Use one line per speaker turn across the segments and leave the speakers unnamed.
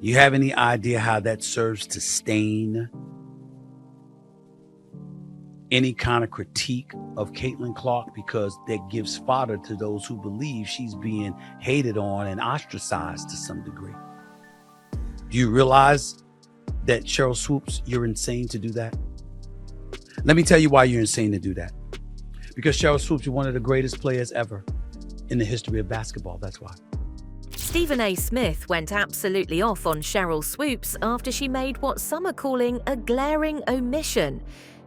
You have any idea how that serves to stain any kind of critique of Caitlin Clark? Because that gives fodder to those who believe she's being hated on and ostracized to some degree. Do you realize that, Sheryl Swoopes, you're insane to do that? Let me tell you why you're insane to do that. Because Sheryl Swoopes, you're one of the greatest players ever in the history of basketball. That's why.
Stephen A. Smith went absolutely off on Sheryl Swoopes after she made what some are calling a glaring omission.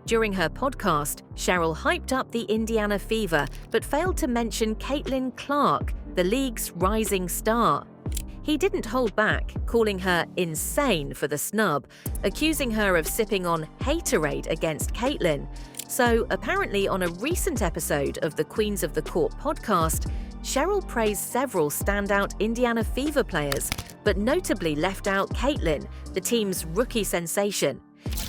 During her podcast, Sheryl hyped up the Indiana Fever, but failed to mention Caitlin Clark, the league's rising star. He didn't hold back, calling her insane for the snub, accusing her of sipping on haterade against Caitlin. So apparently on a recent episode of the Queens of the Court podcast, Sheryl praised several standout Indiana Fever players, but notably left out Caitlin, the team's rookie sensation.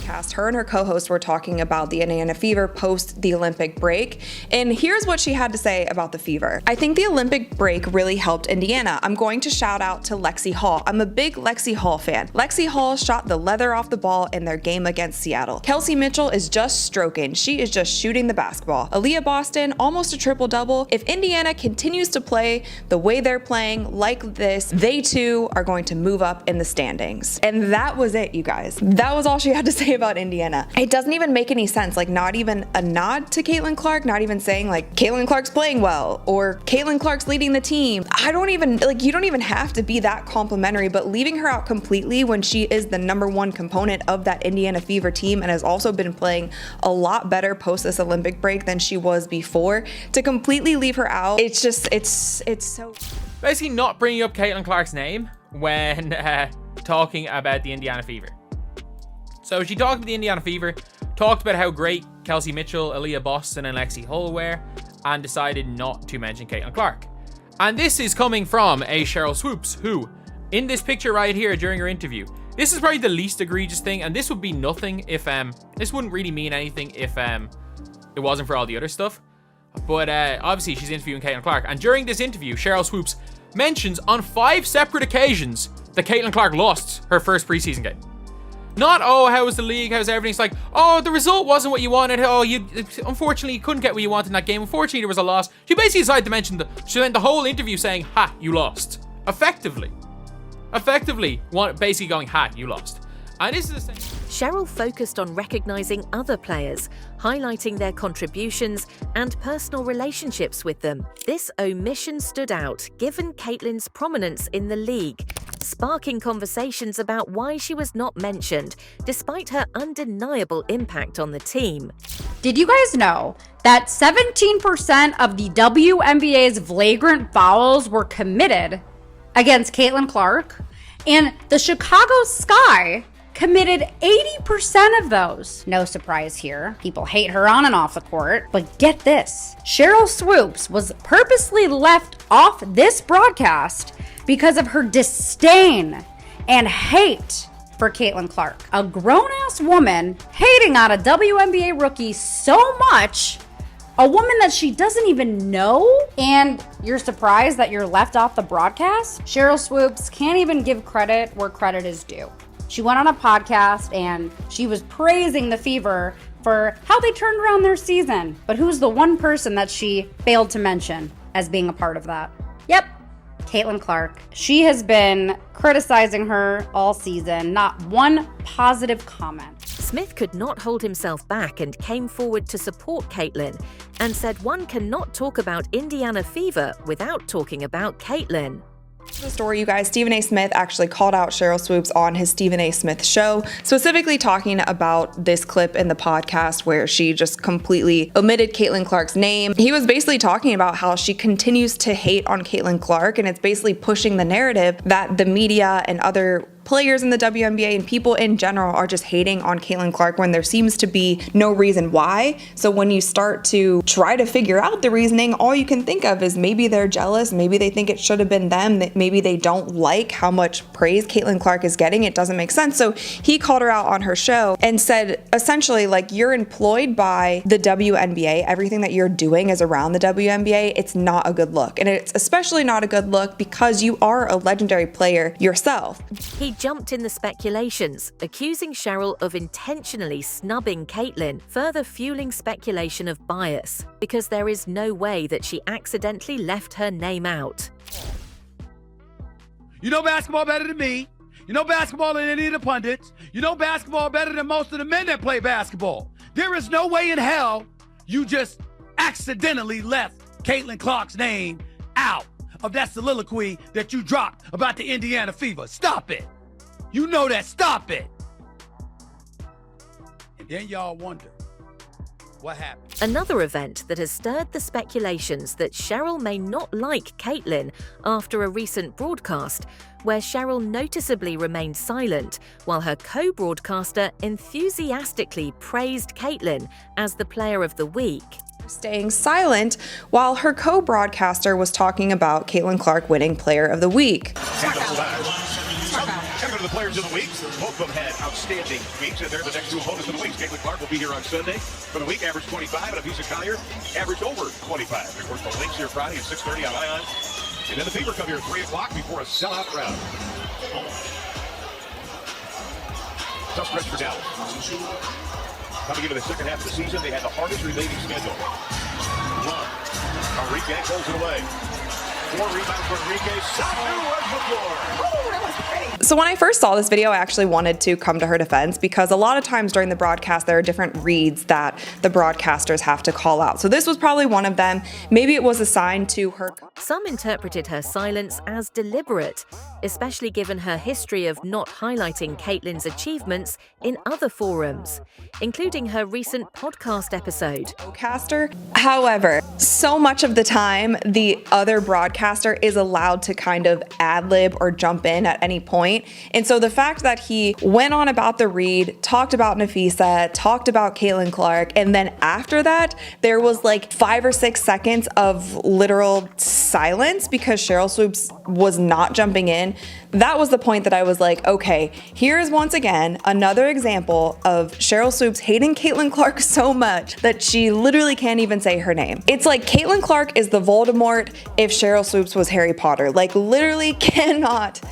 Her and her co-host were talking about the Indiana Fever post the Olympic break, and here's what she had to say about the Fever. I think the Olympic break really helped Indiana. I'm going to shout out to Lexi Hall. I'm a big Lexi Hall fan. Lexi Hall shot the leather off the ball in their game against Seattle. Kelsey Mitchell is just stroking. She is just shooting the basketball. Aaliyah Boston, almost a triple-double. If Indiana continues to play the way they're playing like this, they too are going to move up in the standings. And that was it, you guys. That was all she had to say about Indiana. It doesn't even make any sense, like not even a nod to Caitlin Clark, not even saying like Caitlin Clark's playing well or Caitlin Clark's leading the team. You don't even have to be that complimentary, but leaving her out completely when she is the #1 component of that Indiana Fever team and has also been playing a lot better post this Olympic break than she was before, to completely leave her out, it's so...
Basically not bringing up Caitlin Clark's name when talking about the Indiana Fever. So she talked about the Indiana Fever, talked about how great Kelsey Mitchell, Aaliyah Boston, and Lexi Hull were, and decided not to mention Caitlin Clark. And this is coming from a Sheryl Swoopes, who, in this picture right here during her interview, this is probably the least egregious thing, and this would be nothing if, this wouldn't really mean anything if, it wasn't for all the other stuff. But, obviously she's interviewing Caitlin Clark, and during this interview, Sheryl Swoopes mentions on 5 separate occasions that Caitlin Clark lost her first preseason game. Not, oh, how was the league, how's everything? It's like, oh, the result wasn't what you wanted. Oh, unfortunately, you couldn't get what you wanted in that game. Unfortunately, there was a loss. She basically decided to mention she spent the whole interview saying, ha, you lost. Effectively, basically going, ha, you lost. And this is the same.
Sheryl focused on recognizing other players, highlighting their contributions and personal relationships with them. This omission stood out, given Caitlin's prominence in the league, sparking conversations about why she was not mentioned, despite her undeniable impact on the team.
Did you guys know that 17% of the WNBA's flagrant fouls were committed against Caitlin Clark? And the Chicago Sky committed 80% of those. No surprise here. People hate her on and off the court. But get this, Sheryl Swoopes was purposely left off this broadcast because of her disdain and hate for Caitlin Clark. A grown-ass woman hating on a WNBA rookie so much, a woman that she doesn't even know, and you're surprised that you're left off the broadcast? Sheryl Swoopes can't even give credit where credit is due. She went on a podcast and she was praising the Fever for how they turned around their season. But who's the one person that she failed to mention as being a part of that? Yep, Caitlin Clark. She has been criticizing her all season, not one positive comment.
Smith could not hold himself back and came forward to support Caitlin and said one cannot talk about Indiana Fever without talking about Caitlin.
The story, you guys, Stephen A. Smith actually called out Sheryl Swoopes on his Stephen A. Smith show, specifically talking about this clip in the podcast where she just completely omitted Caitlin Clark's name. He was basically talking about how she continues to hate on Caitlin Clark, and it's basically pushing the narrative that the media and other players in the WNBA and people in general are just hating on Caitlin Clark when there seems to be no reason why. So when you start to try to figure out the reasoning, all you can think of is maybe they're jealous, maybe they think it should have been them, that maybe they don't like how much praise Caitlin Clark is getting. It doesn't make sense. So he called her out on her show and said, essentially, like, you're employed by the WNBA. Everything that you're doing is around the WNBA. It's not a good look. And it's especially not a good look because you are a legendary player yourself.
He jumped in the speculations, accusing Sheryl of intentionally snubbing Caitlyn, further fueling speculation of bias, because there is no way that she accidentally left her name out.
You know basketball better than me. You know basketball than any of the pundits. You know basketball better than most of the men that play basketball. There is no way in hell you just accidentally left Caitlin Clark's name out of that soliloquy that you dropped about the Indiana Fever. Stop it. You know that. Stop it. And then y'all wonder what happened.
Another event that has stirred the speculations that Sheryl may not like Caitlyn after a recent broadcast, where Sheryl noticeably remained silent while her co-broadcaster enthusiastically praised Caitlyn as the Player of the Week.
Staying silent while her co-broadcaster was talking about Caitlin Clark winning Player of the Week.
Coming to the Players of the Week, both of them had outstanding weeks, and they're the next two opponents of the week. Caitlin Clark will be here on Sunday for the week, average 25, and Avisa Collier averaged over 25. Of course, the Lynx here Friday at 6:30 on Ion. And then the Fever come here at 3 o'clock before a sellout crowd. Tough stretch for Dallas. Coming into the second half of the season, they had the hardest remaining schedule. Enrique pulls it away. 4 rebounds for Enrique. Shot was the floor.
So when I first saw this video, I actually wanted to come to her defense because a lot of times during the broadcast, there are different reads that the broadcasters have to call out. So this was probably one of them. Maybe it was assigned to her.
Some interpreted her silence as deliberate, especially given her history of not highlighting Caitlyn's achievements in other forums, including her recent podcast episode.
Broadcaster. However, so much of the time, the other broadcaster is allowed to kind of ad-lib or jump in at any point. And so the fact that he went on about the read, talked about Nafisa, talked about Caitlin Clark, and then after that, there was like 5 or 6 seconds of literal silence because Sheryl Swoopes was not jumping in. That was the point that I was like, okay, here's once again another example of Sheryl Swoopes hating Caitlin Clark so much that she literally can't even say her name. It's like Caitlin Clark is the Voldemort if Sheryl Swoopes was Harry Potter. Like literally cannot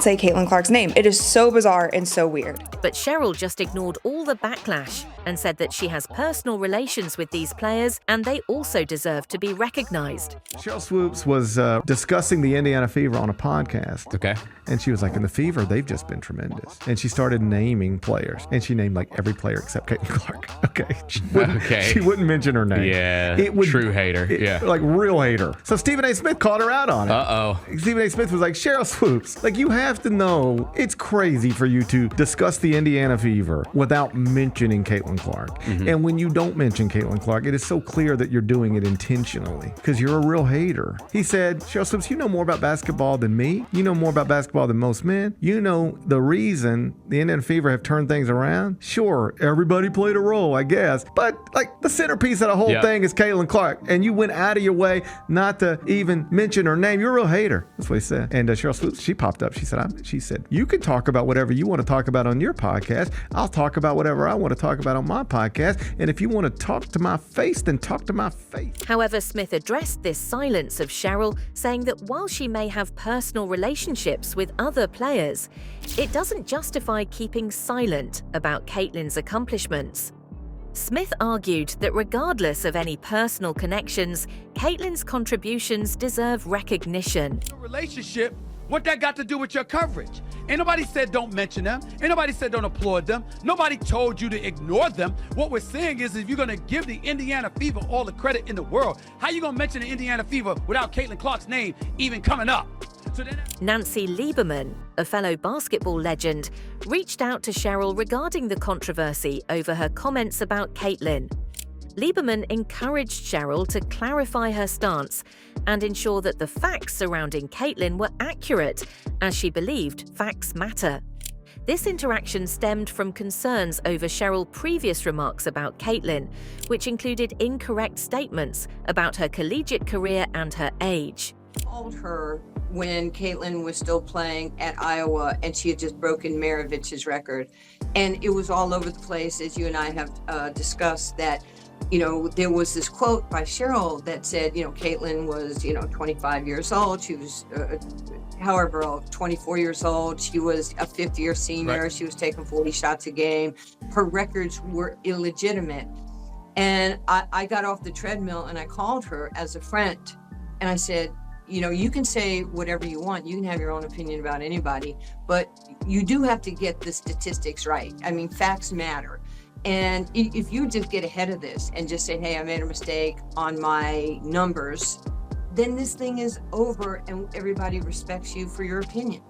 say Caitlin Clark's name. It is so bizarre and so weird.
But Sheryl just ignored all the backlash and said that she has personal relations with these players and they also deserve to be recognized.
Sheryl Swoopes was discussing the Indiana Fever on a podcast.
Okay.
And she was like, in the Fever, they've just been tremendous. And she started naming players. And she named like every player except Caitlin Clark. Okay. She wouldn't mention her name.
Yeah. True hater. Yeah.
Like real hater. So Stephen A. Smith called her out on it.
Uh-oh.
Stephen A. Smith was like, Sheryl Swoopes, like you have to know it's crazy for you to discuss the Indiana Fever without mentioning Caitlin Clark. Mm-hmm. And when you don't mention Caitlin Clark, it is so clear that you're doing it intentionally because you're a real hater. He said, Sheryl Swoopes, you know more about basketball than me. You know more about basketball than most men. You know the reason the Indiana Fever have turned things around. Sure, everybody played a role, I guess. But like the centerpiece of the whole thing is Caitlin Clark. And you went out of your way not to even mention her name. You're a real hater. That's what he said. And Sheryl Swoopes, she popped up. She said, you can talk about whatever you want to talk about on your podcast. I'll talk about whatever I want to talk about on my podcast. And if you want to talk to my face, then talk to my face.
However, Smith addressed this silence of Sheryl, saying that while she may have personal relationships with other players, it doesn't justify keeping silent about Caitlyn's accomplishments. Smith argued that regardless of any personal connections, Caitlyn's contributions deserve recognition.
Relationship, what that got to do with your coverage? Ain't nobody said don't mention them. Ain't nobody said don't applaud them. Nobody told you to ignore them. What we're saying is if you're going to give the Indiana Fever all the credit in the world, how you going to mention the Indiana Fever without Caitlin Clark's name even coming up?
Nancy Lieberman, a fellow basketball legend, reached out to Sheryl regarding the controversy over her comments about Caitlyn. Lieberman encouraged Sheryl to clarify her stance and ensure that the facts surrounding Caitlyn were accurate, as she believed facts matter. This interaction stemmed from concerns over Cheryl's previous remarks about Caitlyn, which included incorrect statements about her collegiate career and her age.
Called her when Caitlin was still playing at Iowa and she had just broken Maravich's record. And it was all over the place, as you and I have discussed, that there was this quote by Sheryl that said, Caitlin was, 25 years old. She was however old, 24 years old. She was a fifth-year senior.
Right.
She was taking 40 shots a game. Her records were illegitimate. And I got off the treadmill and I called her as a friend. And I said, you know, you can say whatever you want. You can have your own opinion about anybody, but you do have to get the statistics right. I mean, facts matter. And if you just get ahead of this and just say, hey, I made a mistake on my numbers, then this thing is over and everybody respects you for your opinion.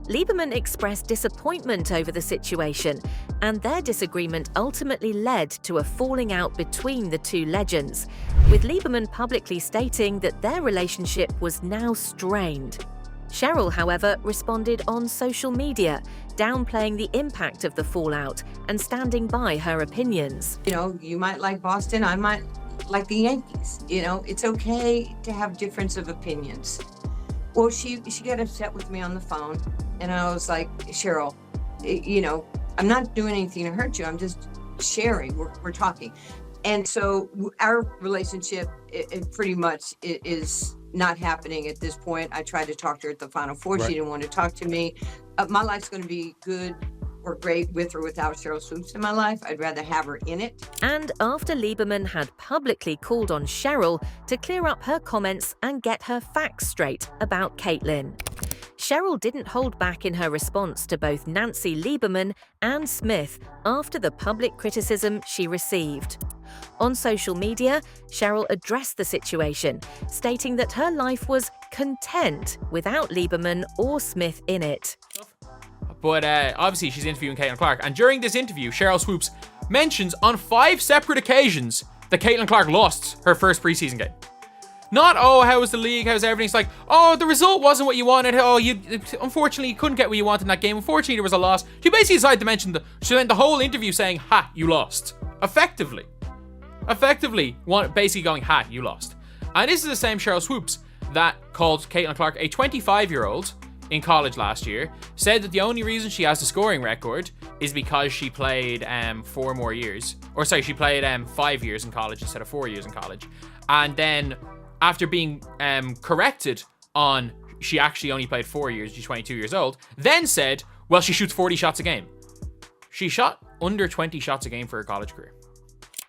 Lieberman expressed disappointment over the situation, and their disagreement ultimately led to a falling out between the two legends, with Lieberman publicly stating that their relationship was now strained. Sheryl, however, responded on social media, downplaying the impact of the fallout and standing by her opinions.
You know, you might like Boston, I might like the Yankees. You know, it's okay to have difference of opinions. Well, she got upset with me on the phone, and I was like, Sheryl, you know, I'm not doing anything to hurt you. I'm just sharing. We're talking. And so our relationship, it pretty much is not happening at this point. I tried to talk to her at the Final Four.
Right.
She didn't want to talk to me. My life's going to be good or great with or without Sheryl Swoopes in my life. I'd rather have her in it.
And after Lieberman had publicly called on Sheryl to clear up her comments and get her facts straight about Caitlyn, Sheryl didn't hold back in her response to both Nancy Lieberman and Smith after the public criticism she received. On social media, Sheryl addressed the situation, stating that her life was content without Lieberman or Smith in it.
But obviously she's interviewing Caitlin Clark, and during this interview, Sheryl Swoopes mentions on 5 separate occasions that Caitlin Clark lost her first preseason game. Not, oh, how was the league, how's everything? It's like, oh, the result wasn't what you wanted. Oh, unfortunately, you couldn't get what you wanted in that game. Unfortunately, there was a loss. She basically decided to mention she spent the whole interview saying, ha, you lost. Effectively, basically going, ha, you lost. And this is the same Sheryl Swoopes that called Caitlin Clark a 25-year-old in college last year, said that the only reason she has the scoring record is because she played 4 more years. Or sorry, she played 5 years in college instead of 4 years in college. And then after being corrected on she actually only played 4 years, she's 22 years old, then said, well, she shoots 40 shots a game. She shot under 20 shots a game for her college career.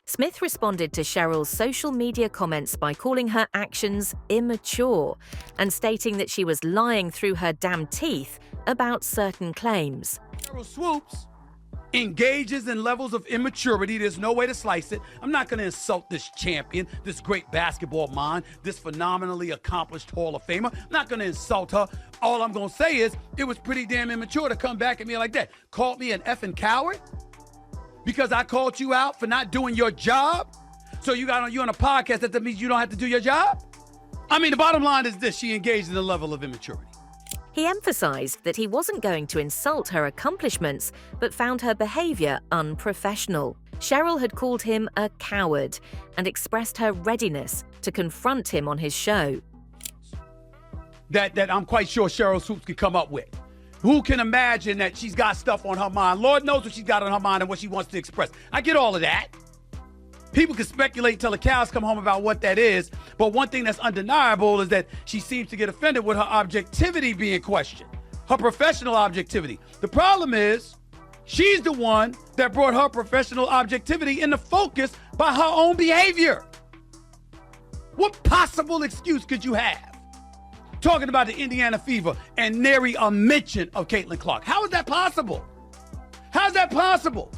Smith responded to Sheryl's social media comments by calling her actions immature and stating that she was lying through her damn teeth about certain claims.
Sheryl Swoopes engages in levels of immaturity. There's no way to slice it. I'm not going to insult this champion, this great basketball mind, this phenomenally accomplished Hall of Famer. I'm not going to insult her. All I'm going to say is it was pretty damn immature to come back at me like that. Called me an effing coward because I called you out for not doing your job. So you on a podcast, that means you don't have to do your job? I mean, the bottom line is this: she engaged in a level of immaturity.
He emphasized that he wasn't going to insult her accomplishments, but found her behavior unprofessional. Sheryl had called him a coward and expressed her readiness to confront him on his show.
That I'm quite sure Sheryl Swoopes could come up with. Who can imagine that she's got stuff on her mind? Lord knows what she's got on her mind and what she wants to express. I get all of that. People can speculate till the cows come home about what that is, but one thing that's undeniable is that she seems to get offended with her objectivity being questioned, her professional objectivity. The problem is, she's the one that brought her professional objectivity into focus by her own behavior. What possible excuse could you have talking about the Indiana Fever and nary a mention of Caitlin Clark? How is that possible? How's that possible?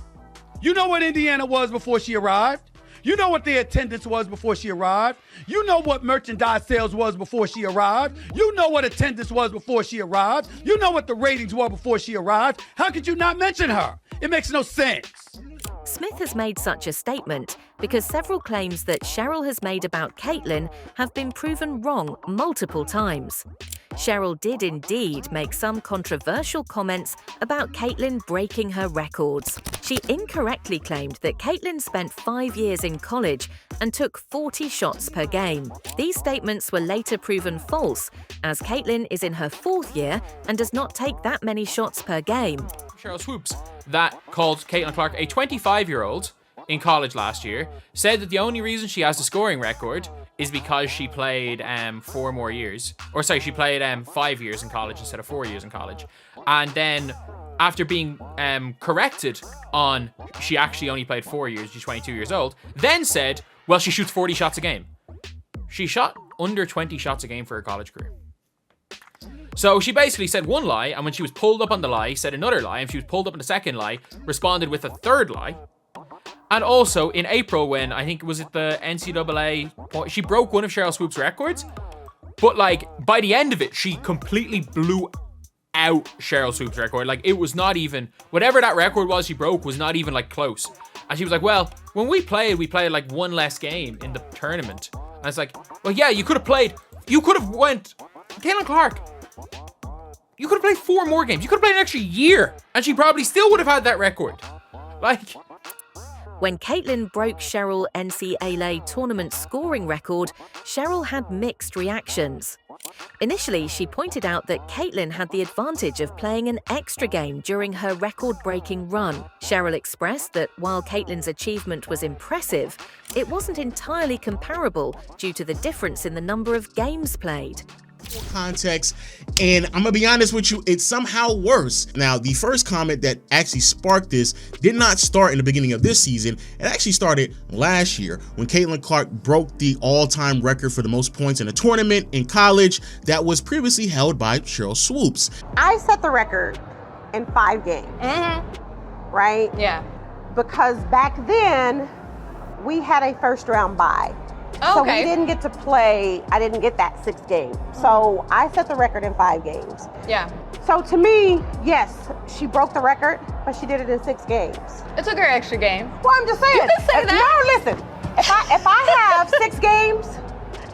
You know what Indiana was before she arrived. You know what their attendance was before she arrived. You know what merchandise sales was before she arrived. You know what attendance was before she arrived. You know what the ratings were before she arrived. How could you not mention her? It makes no sense.
Smith has made such a statement because several claims that Sheryl has made about Caitlyn have been proven wrong multiple times. Sheryl did indeed make some controversial comments about Caitlyn breaking her records. She incorrectly claimed that Caitlyn spent 5 years in college and took 40 shots per game. These statements were later proven false, as Caitlyn is in her 4th year and does not take that many shots per game.
Sheryl Swoopes, that called Caitlin Clark a 25-year-old in college last year, said that the only reason she has the scoring record is because she played 4 more years. Or sorry, she played 5 years in college instead of 4 years in college. And then after being corrected on she actually only played 4 years, she's 22 years old, then said, well, she shoots 40 shots a game. She shot under 20 shots a game for her college career. So she basically said one lie, and when she was pulled up on the lie, said another lie, and she was pulled up on the second lie, responded with a third lie. And also in April, when I think was it the NCAA, she broke one of Sheryl Swoopes' records, but like by the end of it, she completely blew out Sheryl Swoopes' record. Like it was not even, whatever that record was she broke was not even like close. And she was like, well, when we played like one less game in the tournament. And it's like, well, yeah, you could have went, Caitlin Clark, you could have played 4 more games. You could have played an extra year, and she probably still would have had that record. Like,
when Caitlin broke Sheryl NCAA tournament scoring record, Sheryl had mixed reactions. Initially, she pointed out that Caitlin had the advantage of playing an extra game during her record-breaking run. Sheryl expressed that while Caitlin's achievement was impressive, it wasn't entirely comparable due to the difference in the number of games played.
Context, and I'm gonna be honest with you, it's somehow worse. Now, the first comment that actually sparked this did not start in the beginning of this season. It actually started last year when Caitlin Clark broke the all-time record for the most points in a tournament in college that was previously held by Sheryl Swoopes.
I set the record in 5 games, right?
Yeah.
Because back then we had a first round bye. So we didn't get to play, I didn't get that 6 games. So I set the record in 5 games.
Yeah.
So to me, yes, she broke the record, but she did it in 6 games.
It took her extra game.
Well, I'm just saying.
You can say that.
No, listen, if I have 6 games,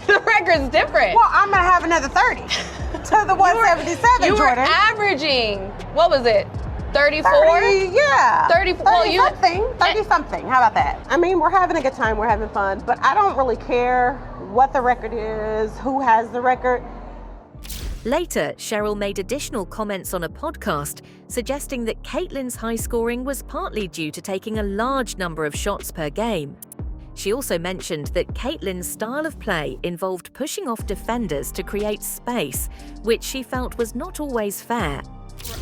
the record's different.
well, I'm gonna have another 30 to the 177,
You were
Jordan.
averaging, what was it? 34?
30, yeah.
30
something. How about that? I mean, we're having a good time, we're having fun, but I don't really care what the record is, who has the record.
Later, Sheryl made additional comments on a podcast suggesting that Caitlin's high scoring was partly due to taking a large number of shots per game. She also mentioned that Caitlin's style of play involved pushing off defenders to create space, which she felt was not always fair.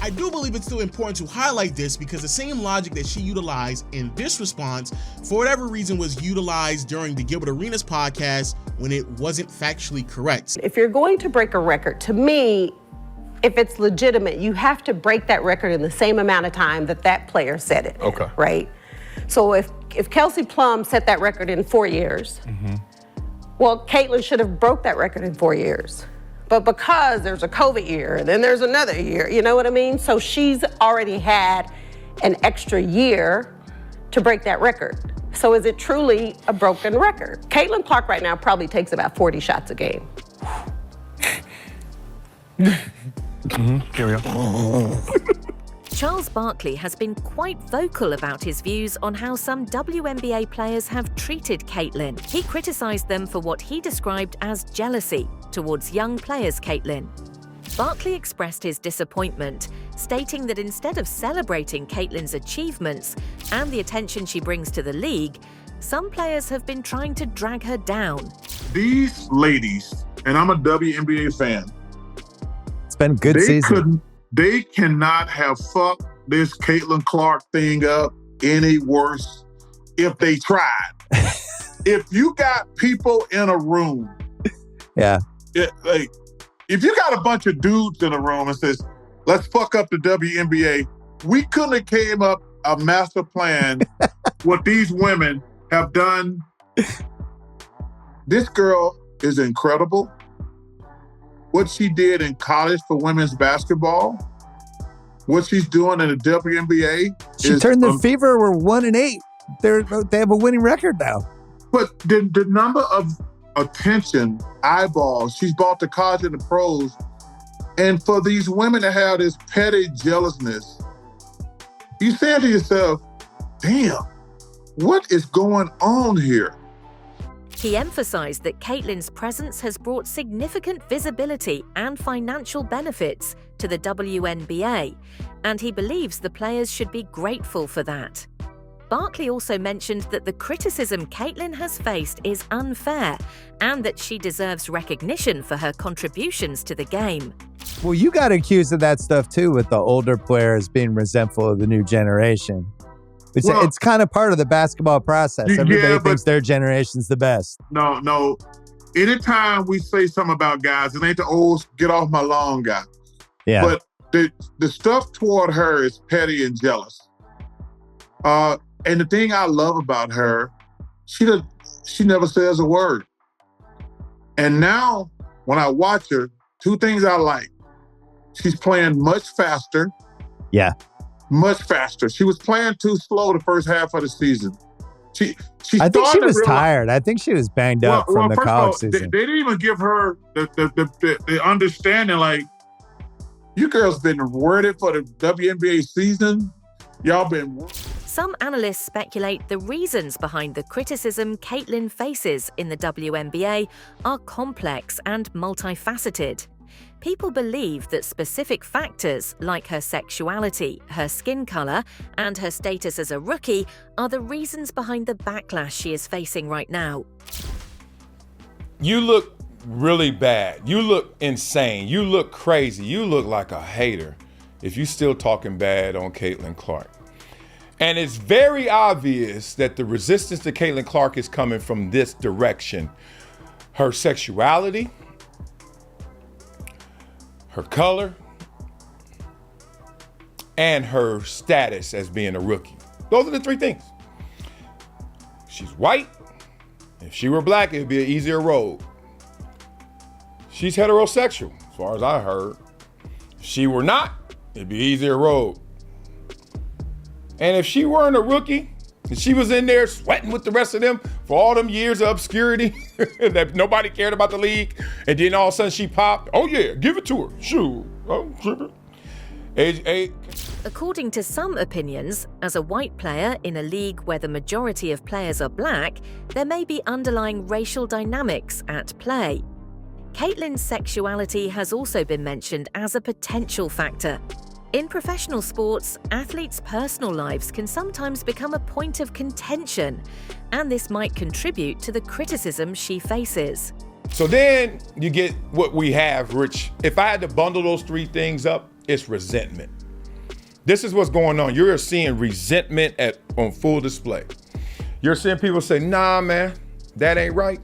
I do believe it's still important to highlight this because the same logic that she utilized in this response, for whatever reason, was utilized during the Gilbert Arenas podcast when it wasn't factually correct.
If you're going to break a record, to me, if it's legitimate, you have to break that record in the same amount of time that that player set it.
Okay.
Right? So if Kelsey Plum set that record in 4 years, well, Caitlin should have broke that record in 4 years. But because there's a COVID year and then there's another year, you know what I mean? So she's already had an extra year to break that record. So is it truly a broken record? Caitlin Clark right now probably takes about 40 shots a game.
Carry on.
Charles Barkley has been quite vocal about his views on how some WNBA players have treated Caitlin. He criticized them for what he described as jealousy towards young players Caitlin. Barkley expressed his disappointment, stating that instead of celebrating Caitlin's achievements and the attention she brings to the league, some players have been trying to drag her down.
These ladies, and I'm a WNBA fan,
it's been a good season.
They cannot have fucked this Caitlin Clark thing up any worse if they tried. If you got people in a room, if you got a bunch of dudes in a room and says, let's fuck up the WNBA, we couldn't have came up a master plan what these women have done. This girl is incredible. What she did in college for women's basketball, what she's doing in the WNBA.
She turned the Fever, we're 1-8. They have a winning record now.
But the number of attention, eyeballs, she's brought to college and the pros, and for these women to have this petty jealousness, you say to yourself, damn, what is going on here?
He emphasized that Caitlin's presence has brought significant visibility and financial benefits to the WNBA, and he believes the players should be grateful for that. Barkley also mentioned that the criticism Caitlin has faced is unfair and that she deserves recognition for her contributions to the game.
Well, you got accused of that stuff too with the older players being resentful of the new generation. It's kind of part of the basketball process. Everybody thinks their generation's the best.
No. Anytime we say something about guys, it ain't the old get off my lawn guy.
Yeah.
But the stuff toward her is petty and jealous. And the thing I love about her, she never says a word. And now when I watch her, two things I like. She's playing much faster.
Yeah.
Much faster. She was playing too slow the first half of the season.
I think she was tired. I think she was banged up from the college season.
They didn't even give her the understanding, like, you girls been worded for the WNBA season. Y'all been...
Some analysts speculate the reasons behind the criticism Caitlin faces in the WNBA are complex and multifaceted. People believe that specific factors like her sexuality, her skin color, and her status as a rookie are the reasons behind the backlash she is facing right now.
You look really bad. You look insane. You look crazy. You look like a hater if you still talking bad on Caitlin Clark. And it's very obvious that the resistance to Caitlin Clark is coming from this direction. Her sexuality, her color, and her status as being a rookie. Those are the three things. She's white. If she were black, it would be an easier road. She's heterosexual, as far as I heard. If she were not, it'd be an easier road. And if she weren't a rookie, and she was in there sweating with the rest of them for all them years of obscurity that nobody cared about the league, and then all of a sudden she popped, oh yeah, give it to her, sure.
According to some opinions, as a white player in a league where the majority of players are black, there may be underlying racial dynamics at play. Caitlin's sexuality has also been mentioned as a potential factor. In professional sports, athletes' personal lives can sometimes become a point of contention, and this might contribute to the criticism she faces.
So then you get what we have, Rich. If I had to bundle those three things up, it's resentment. This is what's going on. You're seeing resentment on full display. You're seeing people say, nah, man, that ain't right.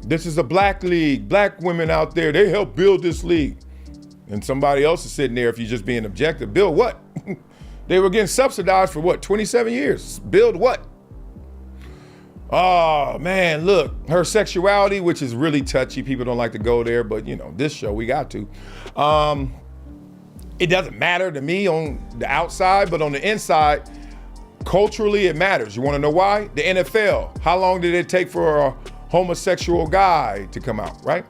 This is a black league. Black women out there, they help build this league. And somebody else is sitting there, if you're just being objective, build what? They were getting subsidized for what, 27 years? Build what? Oh man, look, her sexuality, which is really touchy. People don't like to go there, but you know, this show, we got to. It doesn't matter to me on the outside, but on the inside, culturally it matters. You wanna know why? The NFL, how long did it take for a homosexual guy to come out, right?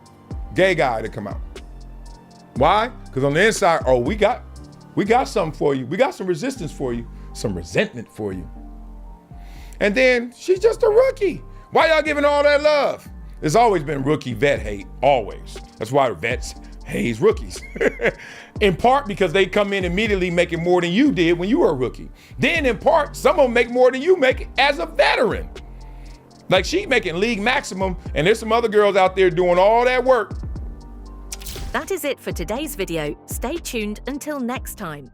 Gay guy to come out. Why? Because on the inside, oh, we got something for you. We got some resistance for you, some resentment for you. And then she's just a rookie. Why y'all giving all that love? There's always been rookie vet hate, always. That's why vets hate rookies. In part because they come in immediately making more than you did when you were a rookie. Then in part, some of them make more than you make as a veteran. Like she's making league maximum, and there's some other girls out there doing all that work.
That is it for today's video. Stay tuned until next time.